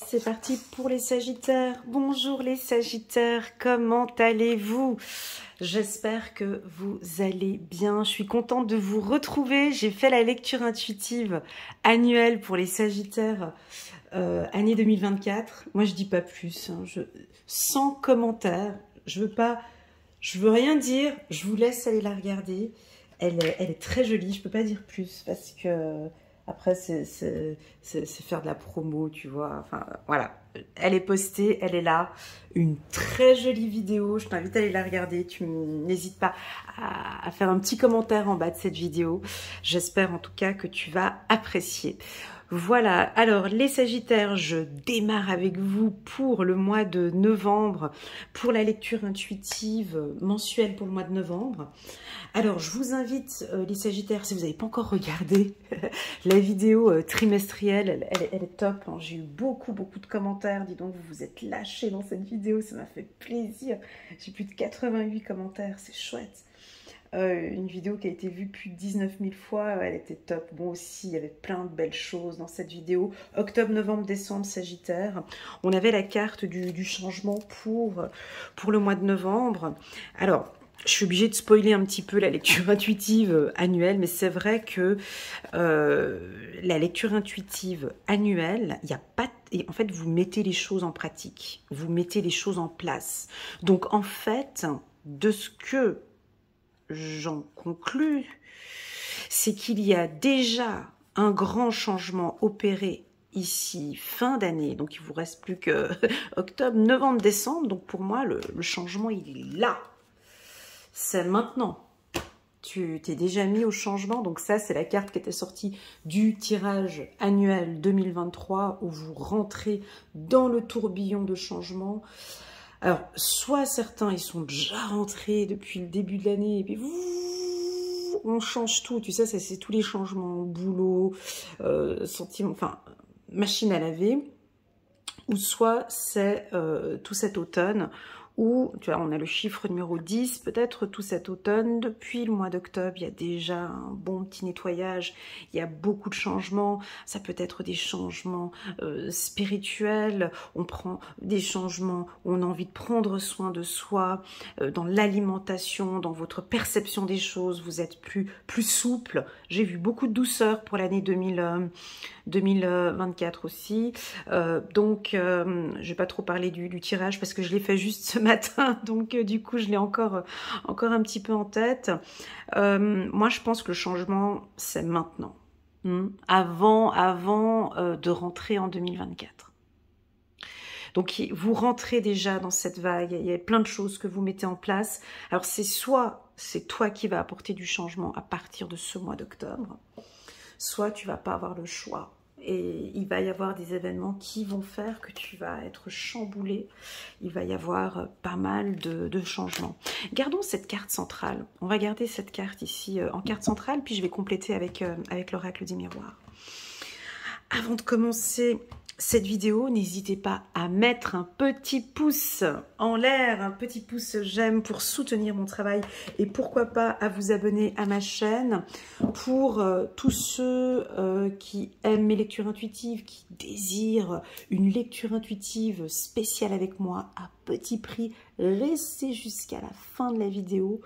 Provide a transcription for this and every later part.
C'est parti pour les Sagittaires. Bonjour les Sagittaires, comment allez-vous? J'espère que vous allez bien. Je suis contente de vous retrouver. J'ai fait la lecture intuitive annuelle pour les Sagittaires année 2024. Moi, je dis pas plus. Hein. Sans commentaire. Je veux rien dire. Je vous laisse aller la regarder. Elle est très jolie. Je peux pas dire plus parce que après c'est faire de la promo, tu vois. Enfin voilà. Elle est postée, elle est là. Une très jolie vidéo. Je t'invite à aller la regarder. Tu n'hésites pas à faire un petit commentaire en bas de cette vidéo. J'espère en tout cas que tu vas apprécier. Voilà, alors les Sagittaires, je démarre avec vous pour le mois de novembre, pour la lecture intuitive mensuelle pour le mois de novembre. Alors, je vous invite, les Sagittaires, si vous n'avez pas encore regardé la vidéo trimestrielle, elle est top. Hein. J'ai eu beaucoup de commentaires. Dis donc, vous vous êtes lâchés dans cette vidéo, ça m'a fait plaisir. J'ai plus de 88 commentaires, c'est chouette. Une vidéo qui a été vue plus de 19 000 fois, elle était top. Bon aussi, il y avait plein de belles choses dans cette vidéo. Octobre, novembre, décembre, Sagittaire. On avait la carte du changement pour le mois de novembre. Alors, je suis obligée de spoiler un petit peu la lecture intuitive annuelle, mais c'est vrai que la lecture intuitive annuelle, il n'y a pas... Et en fait, vous mettez les choses en pratique. Vous mettez les choses en place. Donc, en fait, de ce que j'en conclus, c'est qu'il y a déjà un grand changement opéré ici, fin d'année. Donc, il vous reste plus que octobre, novembre, décembre. Donc, pour moi, le changement, il est là. C'est maintenant. Tu t'es déjà mis au changement. Donc, ça, c'est la carte qui était sortie du tirage annuel 2023 où vous rentrez dans le tourbillon de changement. Alors, soit certains, ils sont déjà rentrés depuis le début de l'année, et puis on change tout, tu sais, c'est tous les changements, boulot, sentiment, enfin, machine à laver, ou soit c'est tout cet automne, où, tu vois, on a le chiffre numéro 10, peut-être tout cet automne, depuis le mois d'octobre, il y a déjà un bon petit nettoyage, il y a beaucoup de changements, ça peut être des changements spirituels, on prend des changements où on a envie de prendre soin de soi, dans l'alimentation, dans votre perception des choses, vous êtes plus souple. J'ai vu beaucoup de douceur pour l'année 2024 aussi. Donc, je vais pas trop parler du tirage parce que je l'ai fait juste ce matin. Donc, du coup, je l'ai encore un petit peu en tête. Moi, je pense que le changement, c'est maintenant. Avant de rentrer en 2024. Donc, vous rentrez déjà dans cette vague. Il y a plein de choses que vous mettez en place. Alors, c'est toi qui vas apporter du changement à partir de ce mois d'octobre, soit tu vas pas avoir le choix. Et il va y avoir des événements qui vont faire que tu vas être chamboulé. Il va y avoir pas mal de changements. Gardons cette carte centrale. On va garder cette carte ici en carte centrale, puis je vais compléter avec l'oracle des miroirs. Avant de commencer cette vidéo, n'hésitez pas à mettre un petit pouce en l'air, un petit pouce j'aime pour soutenir mon travail et pourquoi pas à vous abonner à ma chaîne. Pour tous ceux qui aiment mes lectures intuitives, qui désirent une lecture intuitive spéciale avec moi à petit prix, restez jusqu'à la fin de la vidéo.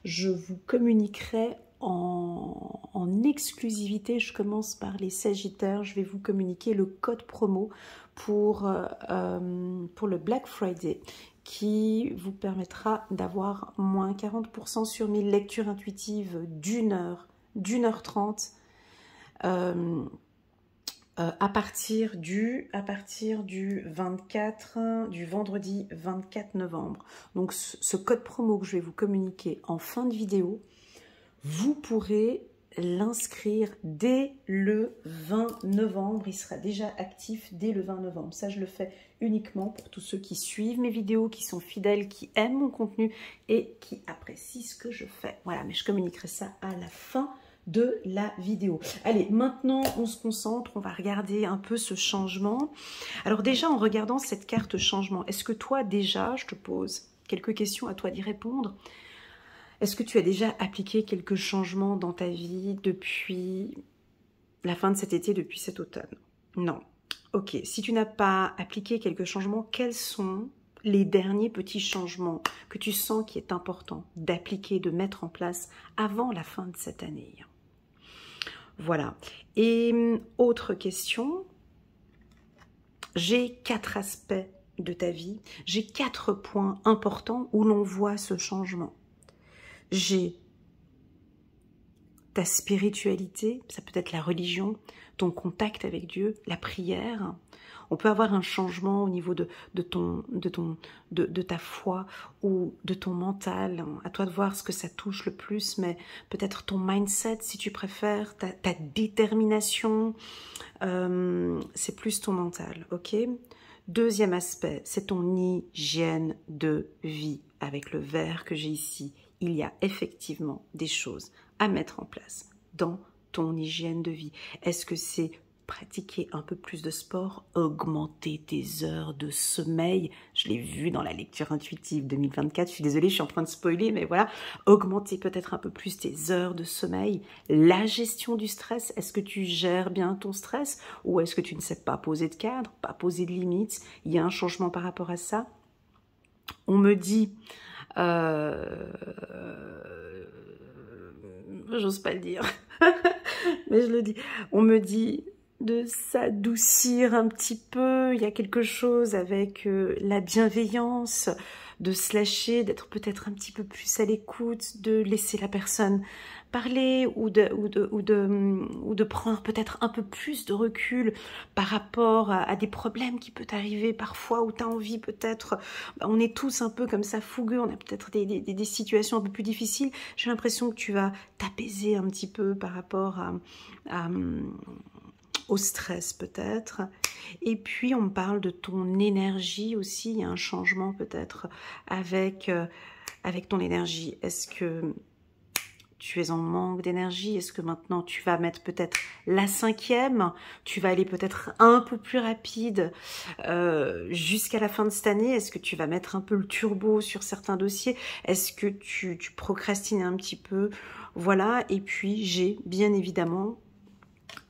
Je vous communiquerai en exclusivité, je commence par les Sagittaires, je vais vous communiquer le code promo pour le Black Friday qui vous permettra d'avoir moins 40% sur mes lectures intuitives d'1 heure 30 à partir du vendredi 24 novembre. Donc ce code promo que je vais vous communiquer en fin de vidéo, vous pourrez l'inscrire dès le 20 novembre. Il sera déjà actif dès le 20 novembre. Ça, je le fais uniquement pour tous ceux qui suivent mes vidéos, qui sont fidèles, qui aiment mon contenu et qui apprécient ce que je fais. Voilà, mais je communiquerai ça à la fin de la vidéo. Allez, maintenant, on se concentre. On va regarder un peu ce changement. Alors déjà, en regardant cette carte changement, est-ce que toi, déjà, je te pose quelques questions, à toi d'y répondre. Est-ce que tu as déjà appliqué quelques changements dans ta vie depuis la fin de cet été, depuis cet automne? Non. Ok, si tu n'as pas appliqué quelques changements, quels sont les derniers petits changements que tu sens qu'il est important d'appliquer, de mettre en place avant la fin de cette année? Voilà. Et autre question, j'ai 4 aspects de ta vie, j'ai 4 points importants où l'on voit ce changement. J'ai ta spiritualité, ça peut être la religion, ton contact avec Dieu, la prière. On peut avoir un changement au niveau de ta foi ou de ton mental. À toi de voir ce que ça touche le plus, mais peut-être ton mindset si tu préfères, ta détermination, c'est plus ton mental, ok? Deuxième aspect, c'est ton hygiène de vie. Avec le verre que j'ai ici, il y a effectivement des choses à mettre en place dans ton hygiène de vie. Est-ce que c'est pratiquer un peu plus de sport, augmenter tes heures de sommeil? Je l'ai vu dans la lecture intuitive 2024, je suis désolée, je suis en train de spoiler, mais voilà, augmenter peut-être un peu plus tes heures de sommeil. La gestion du stress, est-ce que tu gères bien ton stress ou est-ce que tu ne sais pas poser de cadre, pas poser de limites? Il y a un changement par rapport à ça. On me dit... j'ose pas le dire, mais je le dis. On me dit de s'adoucir un petit peu. Il y a quelque chose avec la bienveillance, de se lâcher, d'être peut-être un petit peu plus à l'écoute, de laisser la personne parler ou de prendre peut-être un peu plus de recul par rapport à des problèmes qui peuvent arriver parfois où tu as envie peut-être, on est tous un peu comme ça fougueux, on a peut-être des situations un peu plus difficiles. J'ai l'impression que tu vas t'apaiser un petit peu par rapport au stress peut-être. Et puis on me parle de ton énergie aussi, il y a un changement peut-être avec ton énergie. Est-ce que tu es en manque d'énergie? Est-ce que maintenant tu vas mettre peut-être la 5e? Tu vas aller peut-être un peu plus rapide jusqu'à la fin de cette année? Est-ce que tu vas mettre un peu le turbo sur certains dossiers? Est-ce que tu procrastines un petit peu? Voilà, et puis j'ai bien évidemment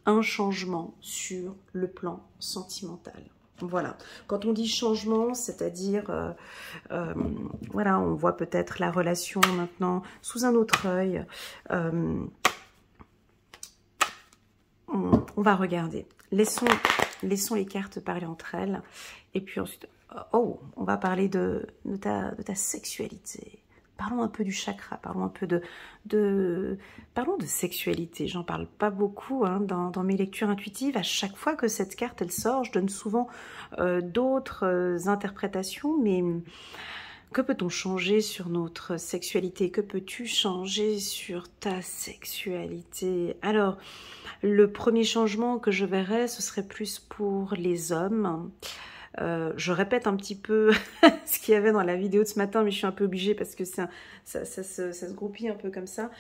un changement sur le plan sentimental. Voilà, quand on dit changement, c'est-à-dire, voilà, on voit peut-être la relation maintenant sous un autre œil. On va regarder. Laissons les cartes parler entre elles. Et puis ensuite, on va parler de ta sexualité. Parlons un peu du chakra, parlons un peu parlons de sexualité. J'en parle pas beaucoup dans mes lectures intuitives. À chaque fois que cette carte elle sort, je donne souvent d'autres interprétations, mais que peut-on changer sur notre sexualité? Que peux-tu changer sur ta sexualité? Alors, le premier changement que je verrais, ce serait plus pour les hommes. Je répète un petit peu ce qu'il y avait dans la vidéo de ce matin, mais je suis un peu obligée parce que ça se groupille un peu comme ça.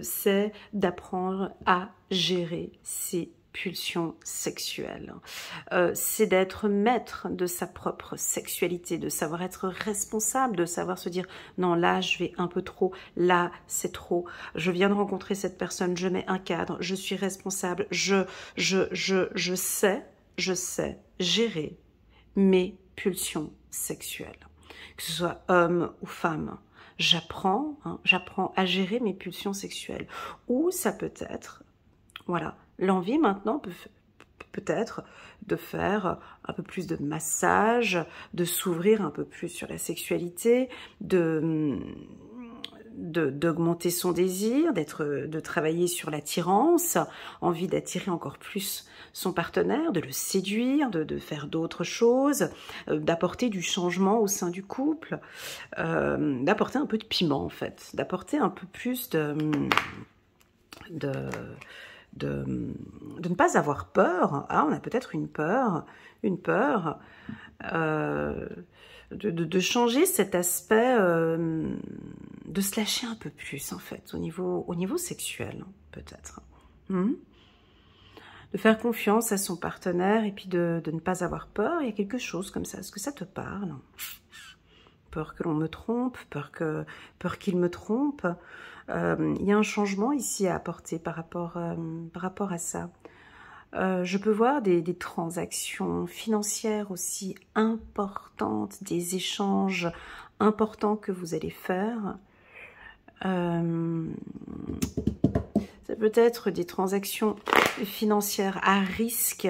C'est d'apprendre à gérer ses pulsions sexuelles. C'est d'être maître de sa propre sexualité, de savoir être responsable, de savoir se dire non, là je vais un peu trop, là c'est trop, je viens de rencontrer cette personne, je mets un cadre, je suis responsable, je sais gérer mes pulsions sexuelles, que ce soit homme ou femme. J'apprends à gérer mes pulsions sexuelles. Ou ça peut être, voilà, l'envie maintenant peut-être de faire un peu plus de massage, de s'ouvrir un peu plus sur la sexualité, d'augmenter son désir, de travailler sur l'attirance, envie d'attirer encore plus son partenaire, de le séduire, de faire d'autres choses, d'apporter du changement au sein du couple, d'apporter un peu de piment en fait, d'apporter un peu plus de ne pas avoir peur. Ah, on a peut-être une peur, de changer cet aspect, de se lâcher un peu plus en fait, au niveau sexuel peut-être. De faire confiance à son partenaire et puis de ne pas avoir peur. Il y a quelque chose comme ça. Est-ce que ça te parle? Peur que l'on me trompe, peur qu'il me trompe. Il y a un changement ici à apporter par rapport à ça. Je peux voir des transactions financières aussi importantes, des échanges importants que vous allez faire. Ça peut être des transactions financières à risque.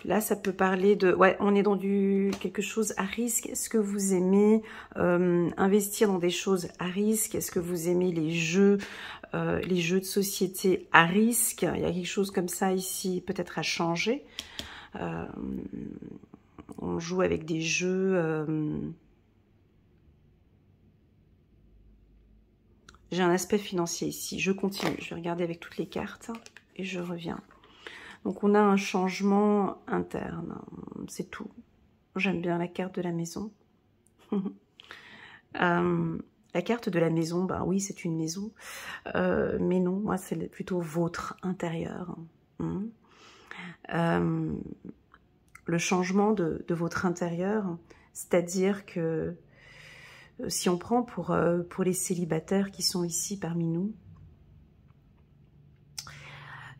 Là, ça peut parler de, ouais, on est dans quelque chose à risque. Est-ce que vous aimez investir dans des choses à risque? Est-ce que vous aimez les jeux de société à risque? Il y a quelque chose comme ça ici, peut-être à changer. On joue avec des jeux. J'ai un aspect financier ici. Je continue. Je vais regarder avec toutes les cartes et je reviens. Donc, on a un changement interne. C'est tout. J'aime bien la carte de la maison. La carte de la maison, bah oui, c'est une maison. Mais non, moi, c'est plutôt votre intérieur. Le changement de votre intérieur, c'est-à-dire que si on prend pour les célibataires qui sont ici parmi nous,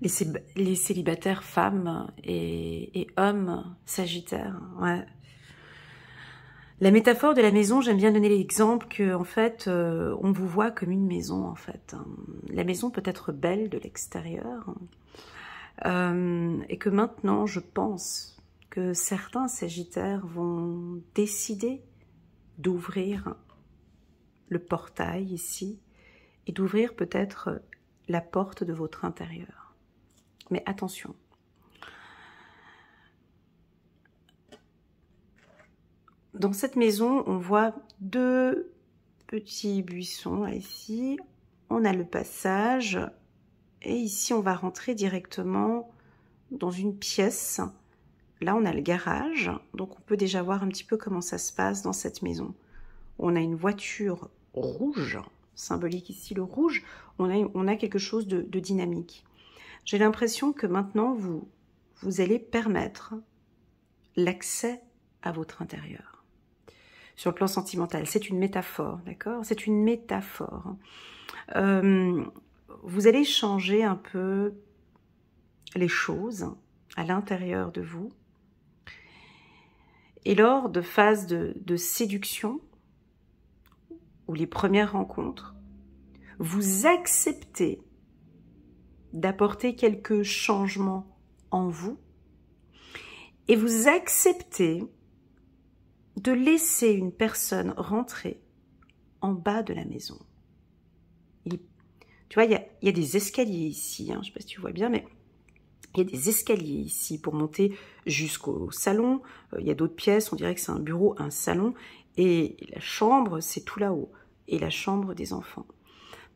les célibataires femmes et hommes sagittaires, ouais. La métaphore de la maison, j'aime bien donner l'exemple que, en fait, on vous voit comme une maison, en fait. La maison peut être belle de l'extérieur, et que maintenant, je pense que certains sagittaires vont décider d'ouvrir le portail ici et d'ouvrir peut-être la porte de votre intérieur. Mais attention. Dans cette maison, on voit deux petits buissons là, ici. On a le passage et ici on va rentrer directement dans une pièce. Là on a le garage, donc on peut déjà voir un petit peu comment ça se passe dans cette maison. On a une voiture rouge, symbolique ici le rouge, on a quelque chose de dynamique. J'ai l'impression que maintenant, vous allez permettre l'accès à votre intérieur. Sur le plan sentimental, c'est une métaphore, d'accord? C'est une métaphore. Vous allez changer un peu les choses à l'intérieur de vous. Et lors de phases de séduction, ou les premières rencontres, vous acceptez d'apporter quelques changements en vous et vous acceptez de laisser une personne rentrer en bas de la maison. Tu vois, il y a des escaliers ici, hein, je ne sais pas si tu vois bien, mais il y a des escaliers ici pour monter jusqu'au salon. Il y a d'autres pièces, on dirait que c'est un bureau, un salon. Et la chambre, c'est tout là-haut. Et la chambre des enfants.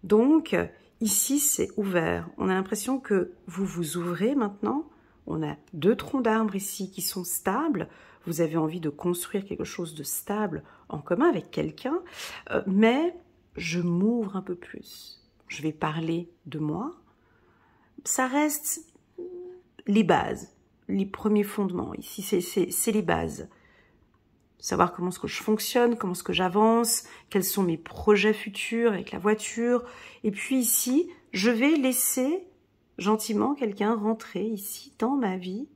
Donc, ici, c'est ouvert. On a l'impression que vous vous ouvrez maintenant. On a deux troncs d'arbres ici qui sont stables. Vous avez envie de construire quelque chose de stable en commun avec quelqu'un. Mais je m'ouvre un peu plus. Je vais parler de moi. Ça reste les bases, les premiers fondements. Ici, c'est les bases. Savoir comment est-ce que je fonctionne, comment est-ce que j'avance, quels sont mes projets futurs avec la voiture. Et puis ici, je vais laisser gentiment quelqu'un rentrer ici dans ma vie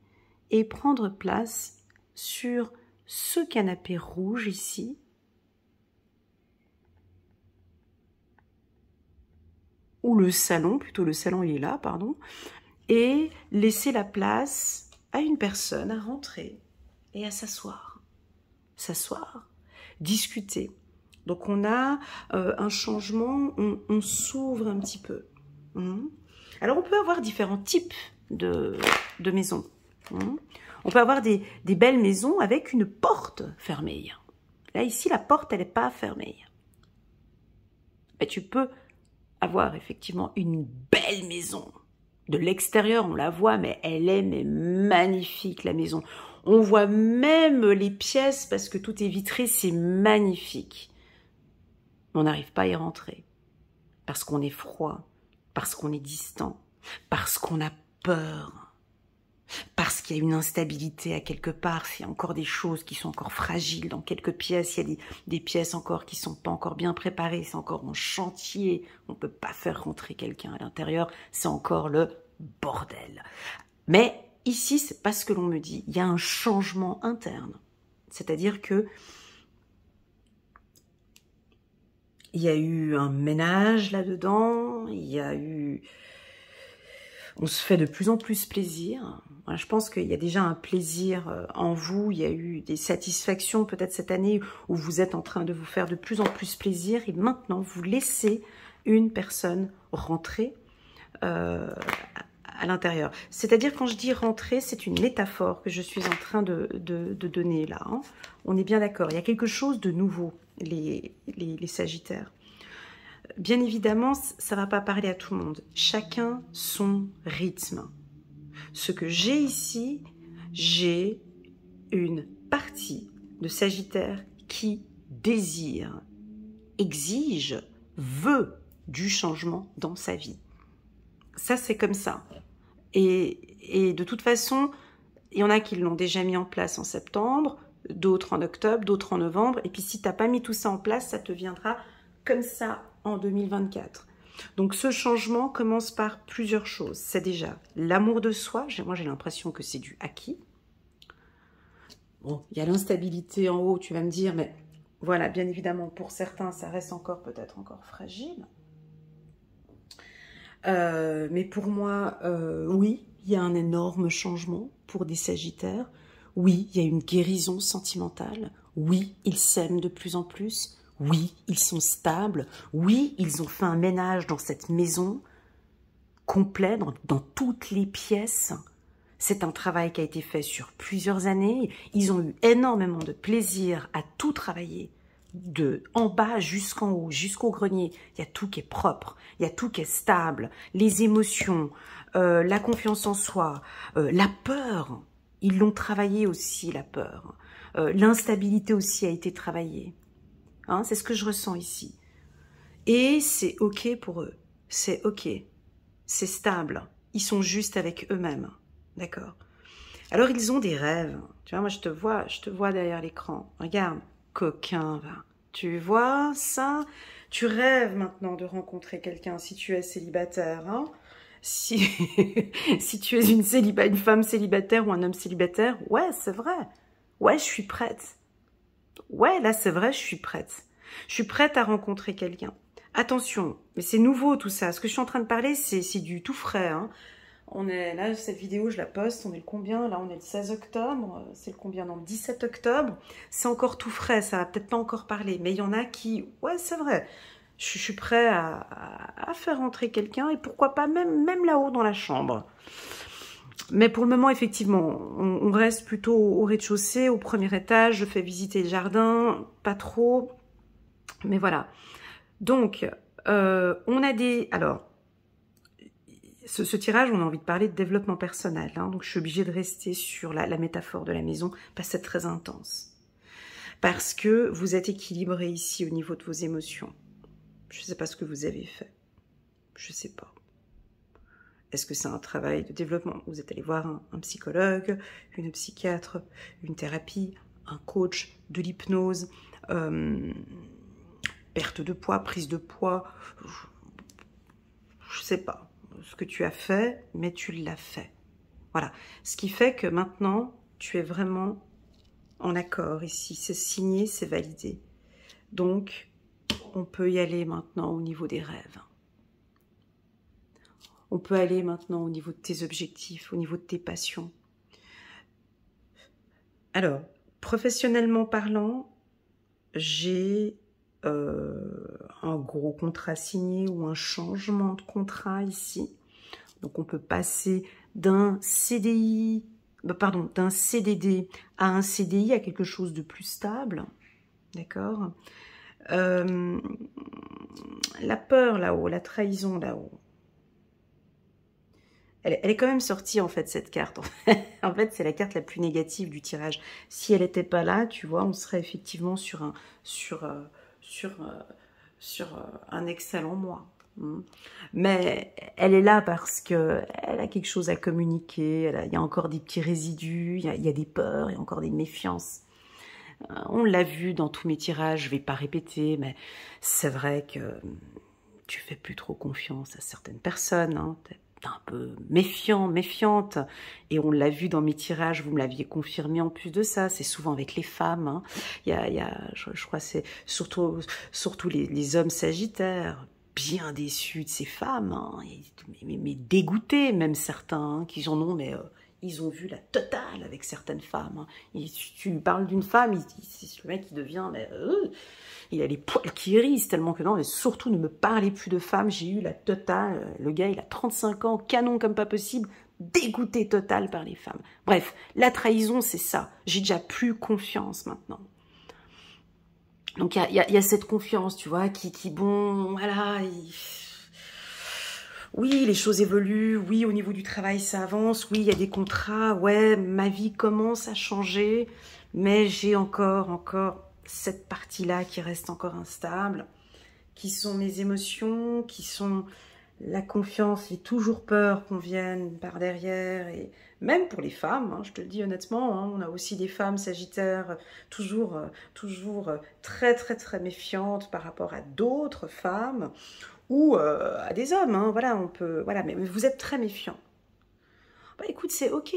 et prendre place sur ce canapé rouge ici. Ou le salon, plutôt le salon il est là, pardon. Et laisser la place à une personne à rentrer et à s'asseoir. S'asseoir, discuter. Donc on a un changement, on s'ouvre un petit peu. Alors on peut avoir différents types de maisons. On peut avoir des belles maisons avec une porte fermée. Là ici la porte elle n'est pas fermée. Mais tu peux avoir effectivement une belle maison. De l'extérieur on la voit mais elle est magnifique la maison. On voit même les pièces parce que tout est vitré, c'est magnifique. On n'arrive pas à y rentrer parce qu'on est froid, parce qu'on est distant, parce qu'on a peur, parce qu'il y a une instabilité à quelque part, il y a encore des choses qui sont encore fragiles dans quelques pièces, il y a des pièces encore qui ne sont pas encore bien préparées, c'est encore en chantier, on ne peut pas faire rentrer quelqu'un à l'intérieur, c'est encore le bordel. Mais ici, c'est pas ce que l'on me dit. Il y a un changement interne. C'est-à-dire que il y a eu un ménage là-dedans, il y a eu... On se fait de plus en plus plaisir. Voilà, je pense qu'il y a déjà un plaisir en vous, il y a eu des satisfactions peut-être cette année où vous êtes en train de vous faire de plus en plus plaisir et maintenant vous laissez une personne rentrer à l'intérieur. C'est-à-dire quand je dis rentrer, c'est une métaphore que je suis en train de donner là. Hein. On est bien d'accord, il y a quelque chose de nouveau, les Sagittaires. Bien évidemment, ça ne va pas parler à tout le monde. Chacun son rythme. Ce que j'ai ici, j'ai une partie de Sagittaire qui désire, exige, veut du changement dans sa vie. Ça, c'est comme ça. Et de toute façon, il y en a qui l'ont déjà mis en place en septembre, d'autres en octobre, d'autres en novembre. Et puis si tu n'as pas mis tout ça en place, ça te viendra comme ça en 2024. Donc ce changement commence par plusieurs choses. C'est déjà l'amour de soi. Moi j'ai l'impression que c'est du acquis. Bon, il y a l'instabilité en haut, tu vas me dire, mais voilà, bien évidemment, pour certains, ça reste encore peut-être encore fragile. Mais pour moi, oui, il y a un énorme changement pour des Sagittaires. Oui, il y a une guérison sentimentale. Oui, ils s'aiment de plus en plus. Oui, ils sont stables. Oui, ils ont fait un ménage dans cette maison complet, dans toutes les pièces. C'est un travail qui a été fait sur plusieurs années. Ils ont eu énormément de plaisir à tout travailler, de en bas jusqu'en haut, jusqu'au grenier. Il y a tout qui est propre, il y a tout qui est stable. Les émotions, la confiance en soi, la peur. Ils l'ont travaillé aussi, la peur. L'instabilité aussi a été travaillée. Hein, c'est ce que je ressens ici. Et c'est OK pour eux. C'est OK. C'est stable. Ils sont justes avec eux-mêmes. D'accord. Alors, ils ont des rêves. Tu vois, moi, je te vois derrière l'écran. Regarde, coquin, va. Tu vois ça? Tu rêves maintenant de rencontrer quelqu'un si tu es célibataire. Hein? Si tu es une femme célibataire ou un homme célibataire, ouais, c'est vrai. Ouais, je suis prête. Ouais, là, c'est vrai, je suis prête. Je suis prête à rencontrer quelqu'un. Attention, mais c'est nouveau tout ça. Ce que je suis en train de parler, c'est du tout frais. Hein. On est là, cette vidéo, je la poste. On est le combien? Là, on est le 16 octobre. C'est le combien? Non, le 17 octobre. C'est encore tout frais. Ça va peut-être pas encore parler. Mais il y en a qui... Ouais, c'est vrai. Je suis prêt à faire rentrer quelqu'un. Et pourquoi pas même là-haut dans la chambre. Mais pour le moment, effectivement, on reste plutôt au rez-de-chaussée, au premier étage. Je fais visiter le jardin, pas trop. Mais voilà. Donc, on a des... Alors, ce tirage, on a envie de parler de développement personnel. Hein, donc, je suis obligée de rester sur la métaphore de la maison, parce que c'est très intense. Parce que vous êtes équilibré ici au niveau de vos émotions. Je ne sais pas ce que vous avez fait. Je ne sais pas. Est-ce que c'est un travail de développement? Vous êtes allé voir un psychologue, une psychiatre, une thérapie, un coach, de l'hypnose, perte de poids, prise de poids, je ne sais pas ce que tu as fait, mais tu l'as fait. Voilà. Ce qui fait que maintenant, tu es vraiment en accord ici. C'est signé, c'est validé. Donc, on peut y aller maintenant au niveau des rêves. On peut aller maintenant au niveau de tes objectifs, au niveau de tes passions. Alors, professionnellement parlant, j'ai un gros contrat signé ou un changement de contrat ici. Donc, on peut passer d'un CDI, d'un CDD à un CDI, à quelque chose de plus stable. D'accord ? La peur là-haut, la trahison là-haut. Elle est quand même sortie, en fait, cette carte. En fait, c'est la carte la plus négative du tirage. Si elle n'était pas là, tu vois, on serait effectivement sur un excellent mois. Mais elle est là parce qu'elle a quelque chose à communiquer. Il y a encore des petits résidus, il y a des peurs, il y a encore des méfiances. On l'a vu dans tous mes tirages, je ne vais pas répéter, mais c'est vrai que tu fais plus trop confiance à certaines personnes, hein. t'es un peu méfiant, méfiante. Et on l'a vu dans mes tirages, vous me l'aviez confirmé en plus de ça, c'est souvent avec les femmes. Hein. Je crois que c'est surtout les hommes sagittaires, bien déçus de ces femmes, hein, mais dégoûtés, même certains, hein, qui en ont, mais ils ont vu la totale avec certaines femmes. Hein. Et tu lui parles d'une femme, le mec il devient... Mais, il a les poils qui hérissent tellement que non, mais surtout ne me parlez plus de femmes, j'ai eu la totale. Le gars, il a 35 ans, canon comme pas possible, dégoûté total par les femmes. Bref, la trahison, c'est ça. J'ai déjà plus confiance maintenant. Donc, il y a cette confiance, tu vois, bon, voilà... Oui, les choses évoluent, oui, au niveau du travail, ça avance, oui, il y a des contrats, ouais, ma vie commence à changer, mais j'ai encore cette partie-là qui reste encore instable, qui sont mes émotions, qui sont la confiance, j'ai toujours peur qu'on vienne par derrière, et même pour les femmes, hein, je te le dis honnêtement, hein, on a aussi des femmes sagittaires toujours très méfiantes par rapport à d'autres femmes, ou à des hommes, hein, voilà, on peut, voilà, mais vous êtes très méfiant. Bah écoute, c'est ok.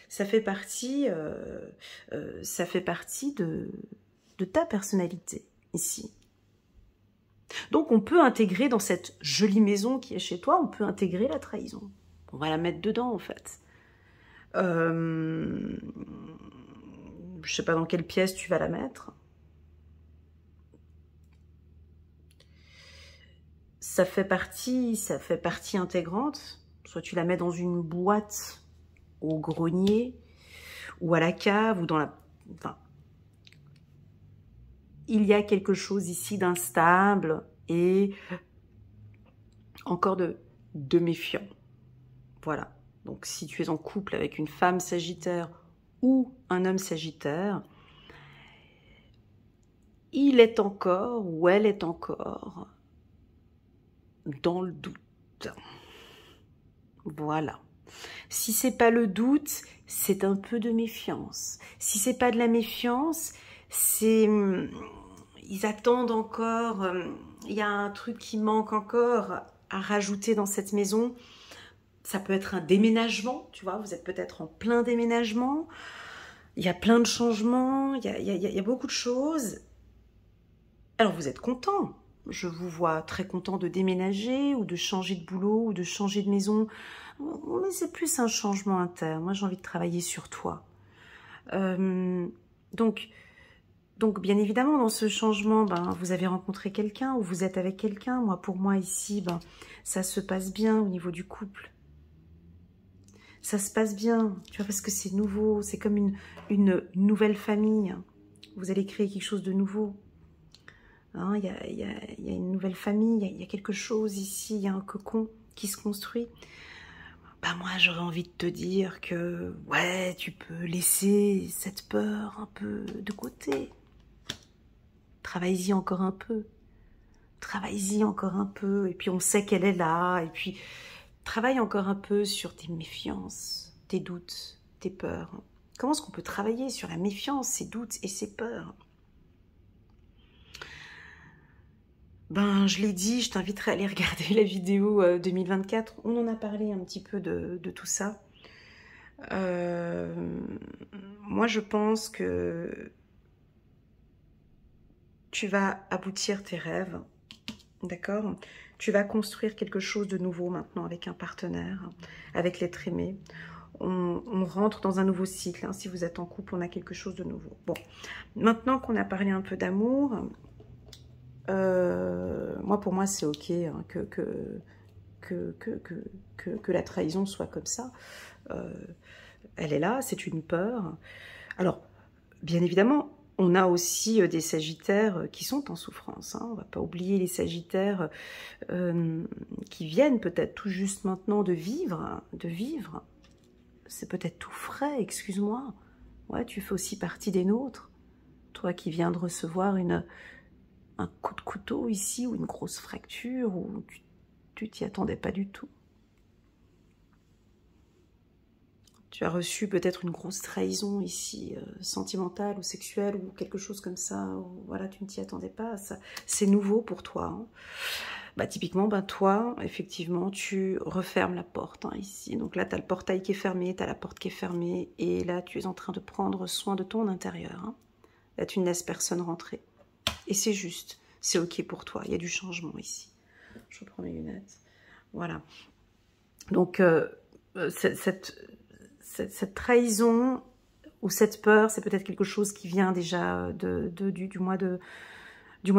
Ça fait partie de ta personnalité, ici. Donc on peut intégrer dans cette jolie maison qui est chez toi, on peut intégrer la trahison. On va la mettre dedans, en fait. Je sais pas dans quelle pièce tu vas la mettre. Ça fait partie intégrante. Soit tu la mets dans une boîte au grenier, ou à la cave, ou dans la... Enfin, il y a quelque chose ici d'instable et encore de méfiant. Voilà. Donc, si tu es en couple avec une femme sagittaire ou un homme sagittaire, il est encore ou elle est encore dans le doute. Voilà. Si c'est pas le doute, c'est un peu de méfiance. Si c'est pas de la méfiance, c'est... Ils attendent encore... Il y a un truc qui manque encore à rajouter dans cette maison. Ça peut être un déménagement, tu vois, vous êtes peut-être en plein déménagement. Il y a plein de changements, il y a beaucoup de choses. Alors vous êtes content. Je vous vois très content de déménager ou de changer de boulot ou de changer de maison. Mais c'est plus un changement interne. Moi, j'ai envie de travailler sur toi. Donc, bien évidemment, dans ce changement, vous avez rencontré quelqu'un ou vous êtes avec quelqu'un. Pour moi, ici, ça se passe bien au niveau du couple. Ça se passe bien, tu vois, parce que c'est nouveau. C'est comme une nouvelle famille. Vous allez créer quelque chose de nouveau. Hein, il y a une nouvelle famille, il y a quelque chose ici, il y a un cocon qui se construit. Moi, j'aurais envie de te dire que, ouais, tu peux laisser cette peur un peu de côté. Travaille-y encore un peu. Travaille-y encore un peu. Et puis, on sait qu'elle est là. Et puis, travaille encore un peu sur tes méfiances, tes doutes, tes peurs. Comment est-ce qu'on peut travailler sur la méfiance, ses doutes et ses peurs ? Je l'ai dit, je t'inviterai à aller regarder la vidéo 2024. On en a parlé un petit peu de tout ça. Moi, je pense que tu vas aboutir tes rêves, d'accord? Tu vas construire quelque chose de nouveau maintenant avec un partenaire, avec l'être aimé. On rentre dans un nouveau cycle. Hein. Si vous êtes en couple, on a quelque chose de nouveau. Bon, maintenant qu'on a parlé un peu d'amour... pour moi, c'est ok hein, que la trahison soit comme ça. Elle est là, c'est une peur. Alors, bien évidemment, on a aussi des sagittaires qui sont en souffrance. Hein. On ne va pas oublier les sagittaires qui viennent peut-être tout juste maintenant de vivre. C'est peut-être tout frais, excuse-moi. Ouais, tu fais aussi partie des nôtres. Toi qui viens de recevoir un coup de couteau ici, ou une grosse fracture, ou tu t'y attendais pas du tout. Tu as reçu peut-être une grosse trahison ici, sentimentale ou sexuelle, ou quelque chose comme ça, ou voilà, tu ne t'y attendais pas. C'est nouveau pour toi. bah, typiquement, bah, toi, effectivement, tu refermes la porte hein, ici. Donc là, tu as le portail qui est fermé, tu as la porte qui est fermée, et là, tu es en train de prendre soin de ton intérieur. Hein. Là, tu ne laisses personne rentrer. Et c'est juste, c'est OK pour toi, il y a du changement ici. Je reprends mes lunettes. Voilà. Donc, cette trahison ou cette peur, c'est peut-être quelque chose qui vient déjà du mois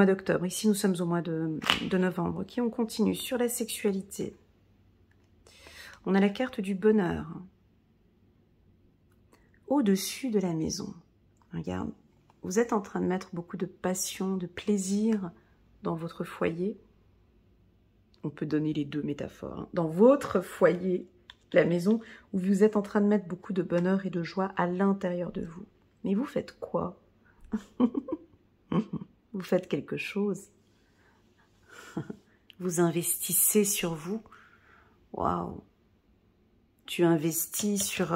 d'octobre. Ici, nous sommes au mois de novembre. Ok, on continue sur la sexualité. On a la carte du bonheur. Au-dessus de la maison. Regarde, vous êtes en train de mettre beaucoup de passion, de plaisir dans votre foyer. On peut donner les deux métaphores. Hein. Dans votre foyer, la maison, où vous êtes en train de mettre beaucoup de bonheur et de joie à l'intérieur de vous. Mais vous faites quoi? Vous faites quelque chose. Vous investissez sur vous. Waouh! Tu investis sur...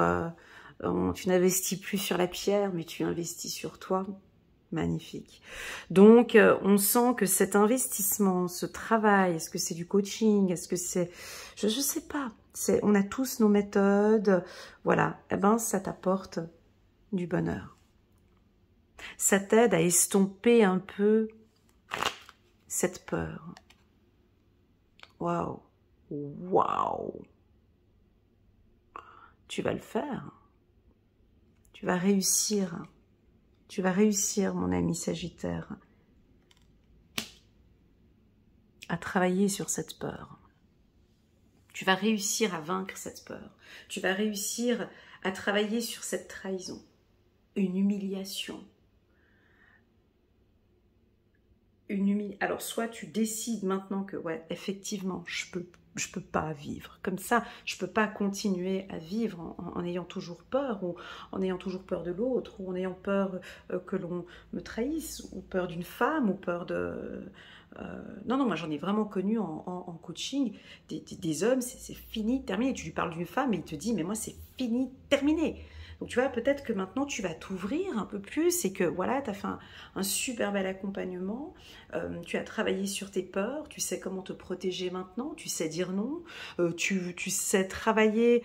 tu n'investis plus sur la pierre, mais tu investis sur toi. Magnifique. Donc, on sent que cet investissement, ce travail, est-ce que c'est du coaching, est-ce que c'est... Je ne sais pas. On a tous nos méthodes. Voilà. Eh ben, ça t'apporte du bonheur. Ça t'aide à estomper un peu cette peur. Waouh. Waouh. Tu vas le faire. Tu vas réussir. Tu vas réussir, mon ami Sagittaire, à travailler sur cette peur. Tu vas réussir à vaincre cette peur. Tu vas réussir à travailler sur cette trahison. Une humiliation. Alors, soit tu décides maintenant que, ouais, effectivement, je peux pas vivre comme ça. Je peux pas continuer à vivre en ayant toujours peur, ou en ayant toujours peur de l'autre, ou en ayant peur que l'on me trahisse, ou peur d'une femme, ou peur de... Non, moi j'en ai vraiment connu en coaching des hommes, c'est fini, terminé. Tu lui parles d'une femme et il te dit, mais moi c'est fini, terminé. Donc tu vois, peut-être que maintenant tu vas t'ouvrir un peu plus et que voilà, tu as fait un super bel accompagnement, tu as travaillé sur tes peurs, tu sais comment te protéger maintenant, tu sais dire non, tu sais travailler,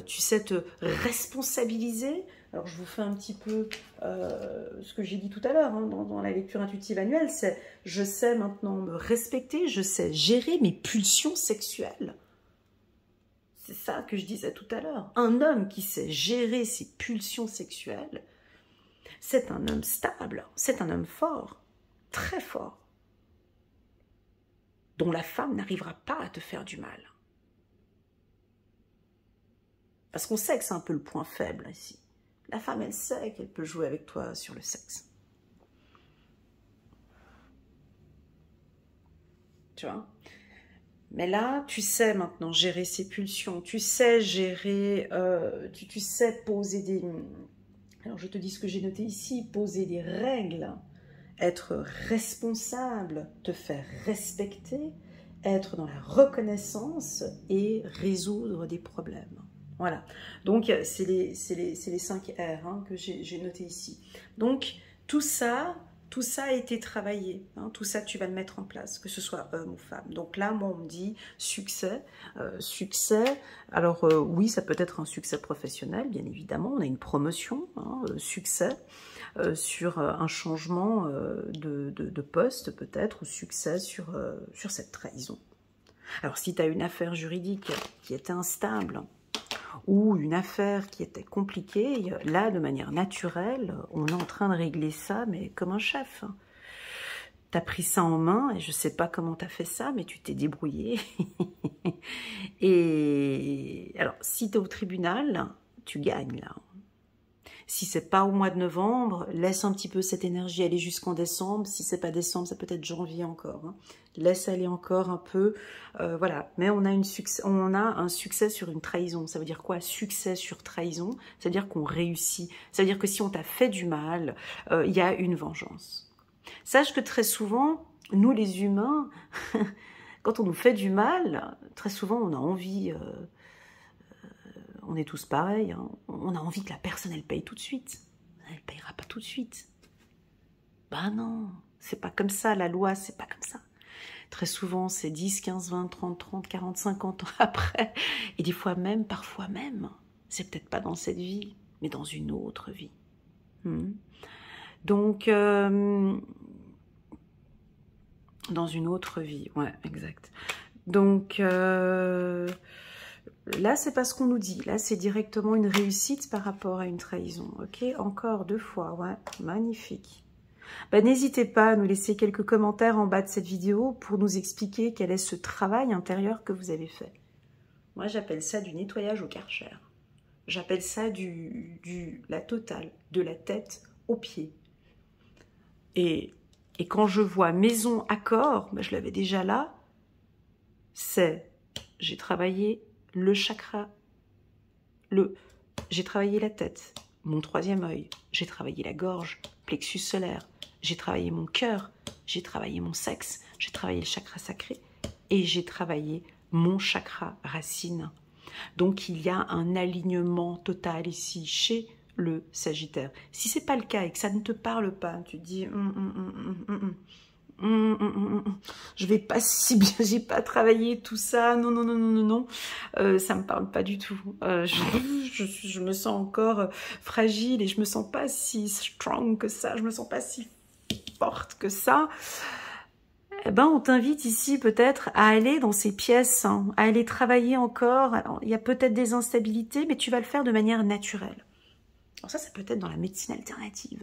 tu sais te responsabiliser. Alors je vous fais un petit peu ce que j'ai dit tout à l'heure hein, dans la lecture intuitive annuelle, c'est je sais maintenant me respecter, je sais gérer mes pulsions sexuelles. C'est ça que je disais tout à l'heure. Un homme qui sait gérer ses pulsions sexuelles, c'est un homme stable, c'est un homme fort, très fort, dont la femme n'arrivera pas à te faire du mal. Parce qu'on sait que c'est un peu le point faible ici. La femme, elle sait qu'elle peut jouer avec toi sur le sexe. Tu vois ? Mais là, tu sais maintenant gérer ses pulsions, tu sais gérer, tu sais poser des... Alors je te dis ce que j'ai noté ici, poser des règles, être responsable, te faire respecter, être dans la reconnaissance et résoudre des problèmes. Voilà, donc c'est les 5 R hein, que j'ai noté ici. Donc tout ça a été travaillé, hein, tout ça tu vas le mettre en place, que ce soit homme ou femme. Donc là, moi on me dit succès, alors oui ça peut être un succès professionnel, bien évidemment, on a une promotion, hein, succès, sur un changement de poste peut-être, ou succès sur cette trahison. Alors si tu as une affaire juridique qui était instable, ou une affaire qui était compliquée, là, de manière naturelle, on est en train de régler ça, mais comme un chef. Tu as pris ça en main, et je ne sais pas comment tu as fait ça, mais tu t'es débrouillé. Et alors, si tu es au tribunal, tu gagnes, là. Si c'est pas au mois de novembre, laisse un petit peu cette énergie aller jusqu'en décembre. Si c'est pas décembre, ça peut être janvier encore. Hein. Laisse aller encore un peu. Voilà. Mais on a un succès sur une trahison. Ça veut dire quoi? Succès sur trahison. Ça veut dire qu'on réussit. Ça veut dire que si on t'a fait du mal, il y a une vengeance. Sache que très souvent, nous les humains, quand on nous fait du mal, très souvent on a envie... on est tous pareils, hein. On a envie que la personne, elle paye tout de suite. Elle ne payera pas tout de suite. Ben non, c'est pas comme ça, la loi, c'est pas comme ça. Très souvent, c'est 10, 15, 20, 30, 30, 40, 50 ans après. Et des fois même, parfois même, c'est peut-être pas dans cette vie, mais dans une autre vie. Donc, dans une autre vie, ouais, exact. Donc, là, c'est pas ce qu'on nous dit. Là, c'est directement une réussite par rapport à une trahison. Ok, encore 2 fois, ouais, magnifique. Bah, n'hésitez pas à nous laisser quelques commentaires en bas de cette vidéo pour nous expliquer quel est ce travail intérieur que vous avez fait. Moi, j'appelle ça du nettoyage au Karcher. J'appelle ça la totale, de la tête aux pieds. Et quand je vois maison accord, bah, je l'avais déjà là, j'ai travaillé le chakra, j'ai travaillé la tête, mon 3e œil, j'ai travaillé la gorge, plexus solaire, j'ai travaillé mon cœur, j'ai travaillé mon sexe, j'ai travaillé le chakra sacré et j'ai travaillé mon chakra racine. Donc il y a un alignement total ici chez le Sagittaire. Si c'est pas le cas et que ça ne te parle pas, tu te dis je vais pas si bien, j'ai pas travaillé tout ça, non, ça me parle pas du tout. Je me sens encore fragile et je me sens pas si strong que ça, je me sens pas si forte que ça. Eh ben, on t'invite ici peut-être à aller dans ces pièces, hein, à aller travailler encore. Alors, il y a peut-être des instabilités, mais tu vas le faire de manière naturelle. Alors ça peut être dans la médecine alternative.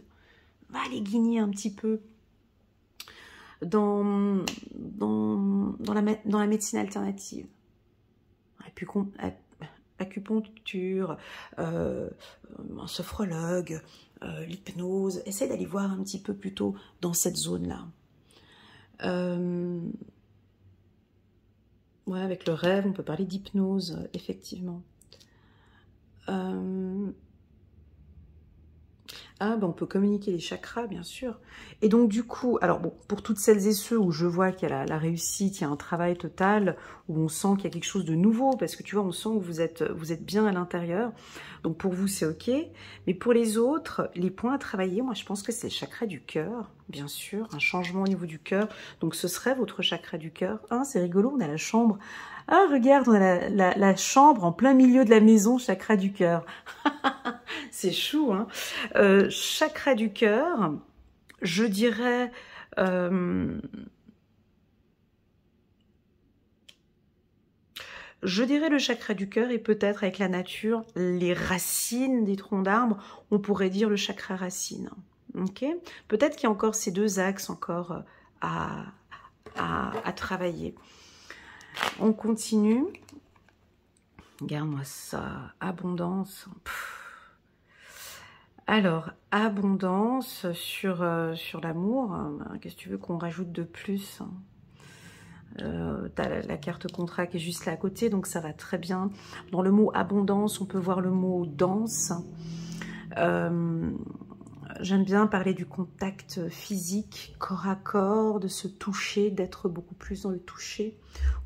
Va aller guigner un petit peu dans la médecine alternative. Acupuncture, un sophrologue, l'hypnose. Essaie d'aller voir un petit peu plutôt dans cette zone-là. Ouais, avec le rêve, on peut parler d'hypnose, effectivement. Ah, ben on peut communiquer les chakras, bien sûr. Et donc, du coup, alors bon, pour toutes celles et ceux où je vois qu'il y a la réussite, il y a un travail total, où on sent qu'il y a quelque chose de nouveau, parce que tu vois, on sent que vous êtes bien à l'intérieur. Donc, pour vous, c'est OK. Mais pour les autres, les points à travailler, moi, je pense que c'est le chakra du cœur, bien sûr, un changement au niveau du cœur. Donc, ce serait votre chakra du cœur. Ah, c'est rigolo, on a la chambre. Ah, regarde, on a la chambre en plein milieu de la maison, chakra du cœur. C'est chou, hein. Chakra du cœur, je dirais... le chakra du cœur et peut-être avec la nature, les racines des troncs d'arbres, on pourrait dire le chakra racine. Ok, peut-être qu'il y a encore ces 2 axes encore à travailler. On continue. Regarde-moi ça, abondance. Alors, abondance sur l'amour. Qu'est-ce que tu veux qu'on rajoute de plus? T'as la carte contrat qui est juste là à côté, donc ça va très bien. Dans le mot abondance, on peut voir le mot danse. J'aime bien parler du contact physique, corps à corps, de se toucher, d'être beaucoup plus dans le toucher.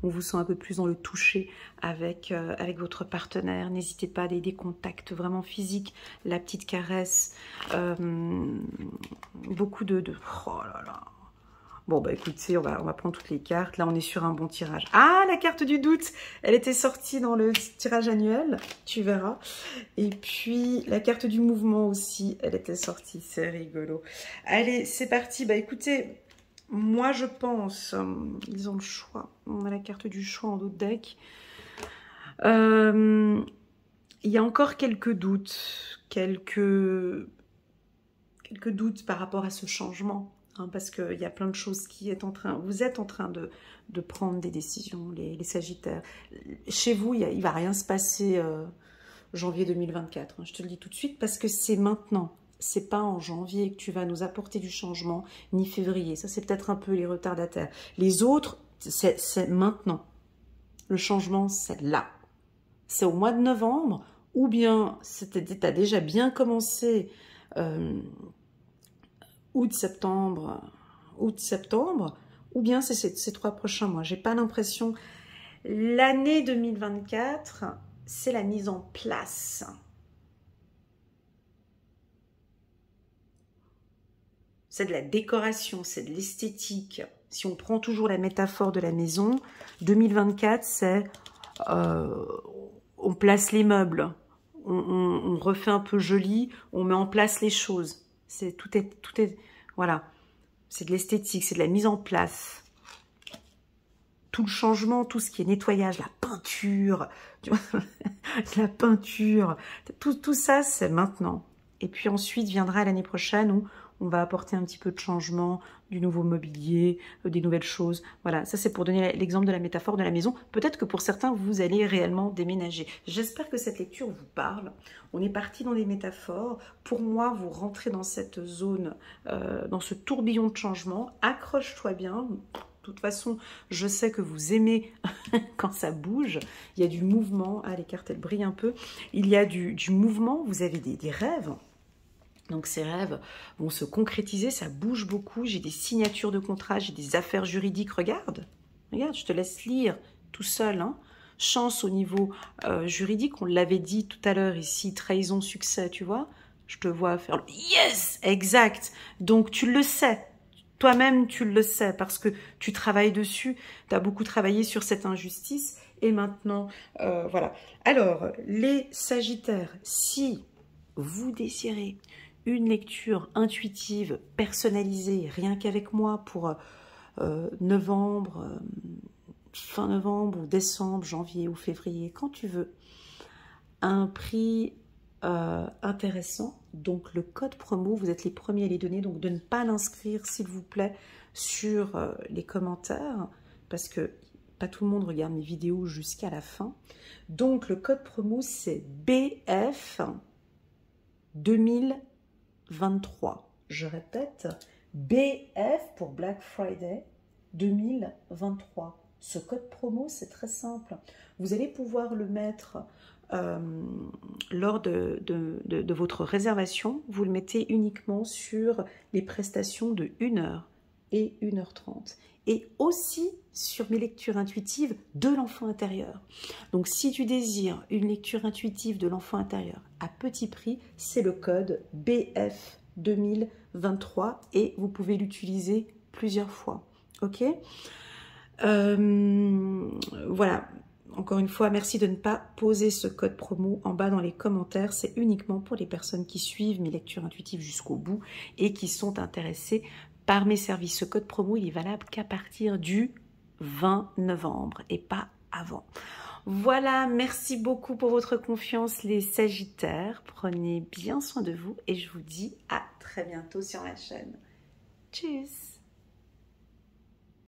On vous sent un peu plus dans le toucher avec votre partenaire. N'hésitez pas à des contacts vraiment physiques, la petite caresse, beaucoup de... Oh là là. Bon, bah écoutez, on va prendre toutes les cartes. Là, on est sur un bon tirage. Ah, la carte du doute, elle était sortie dans le tirage annuel, tu verras. Et puis, la carte du mouvement aussi, elle était sortie, c'est rigolo. Allez, c'est parti. Bah écoutez, moi je pense, ils ont le choix. On a la carte du choix en d'autres decks. Il y a encore quelques doutes, quelques doutes par rapport à ce changement. Hein, parce qu'il y a plein de choses qui est en train... Vous êtes en train de prendre des décisions, les Sagittaires. Chez vous, il ne va rien se passer janvier 2024. Hein, je te le dis tout de suite, parce que c'est maintenant. C'est pas en janvier que tu vas nous apporter du changement, ni février. Ça, c'est peut-être un peu les retardataires. Les autres, c'est maintenant. Le changement, c'est là. C'est au mois de novembre, ou bien tu as déjà bien commencé... août-septembre, ou bien c'est ces 3 prochains mois. J'ai pas l'impression. L'année 2024, c'est la mise en place. c'est de la décoration, c'est de l'esthétique. Si on prend toujours la métaphore de la maison, 2024, c'est on place les meubles, on refait un peu joli, on met en place les choses. Tout est, voilà, c'est de l'esthétique, c'est de la mise en place. Tout le changement, tout ce qui est nettoyage, la peinture, la peinture, tout ça, c'est maintenant. Et puis ensuite viendra l'année prochaine où on va apporter un petit peu de changement, du nouveau mobilier, des nouvelles choses. Voilà, ça c'est pour donner l'exemple de la métaphore de la maison. Peut-être que pour certains, vous allez réellement déménager. J'espère que cette lecture vous parle. On est parti dans des métaphores. Pour moi, vous rentrez dans cette zone, dans ce tourbillon de changement. Accroche-toi bien. De toute façon, je sais que vous aimez quand ça bouge. Il y a du mouvement. Ah, les cartes, elles brillent un peu. Il y a du mouvement. Vous avez des rêves. Donc ces rêves vont se concrétiser, ça bouge beaucoup. J'ai des signatures de contrat, j'ai des affaires juridiques. Regarde, regarde, je te laisse lire tout seul. Hein. Chance au niveau juridique, on l'avait dit tout à l'heure ici, trahison, succès, tu vois. Je te vois faire le yes, exact. Donc tu le sais. Toi-même, tu le sais parce que tu travailles dessus. Tu as beaucoup travaillé sur cette injustice. Et maintenant, voilà. Alors, les Sagittaires, si vous désirez une lecture intuitive, personnalisée, rien qu'avec moi pour novembre, fin novembre ou décembre, janvier ou février, quand tu veux, un prix intéressant. Donc le code promo, vous êtes les premiers à les donner, donc de ne pas l'inscrire s'il vous plaît sur les commentaires, parce que pas tout le monde regarde mes vidéos jusqu'à la fin. Donc le code promo c'est BF 2023. Je répète, BF pour Black Friday 2023. Ce code promo, c'est très simple. Vous allez pouvoir le mettre lors de votre réservation. Vous le mettez uniquement sur les prestations de 1 heure et 1h30. Et aussi sur mes lectures intuitives de l'enfant intérieur. Donc si tu désires une lecture intuitive de l'enfant intérieur à petit prix, c'est le code BF 2023 et vous pouvez l'utiliser plusieurs fois. Ok, voilà. Encore une fois, merci de ne pas poser ce code promo en bas dans les commentaires. C'est uniquement pour les personnes qui suivent mes lectures intuitives jusqu'au bout et qui sont intéressées par mes services. Ce code promo, il est valable qu'à partir du 20 novembre et pas avant. Voilà, merci beaucoup pour votre confiance les Sagittaires. Prenez bien soin de vous et je vous dis à très bientôt sur ma chaîne. Tchuss!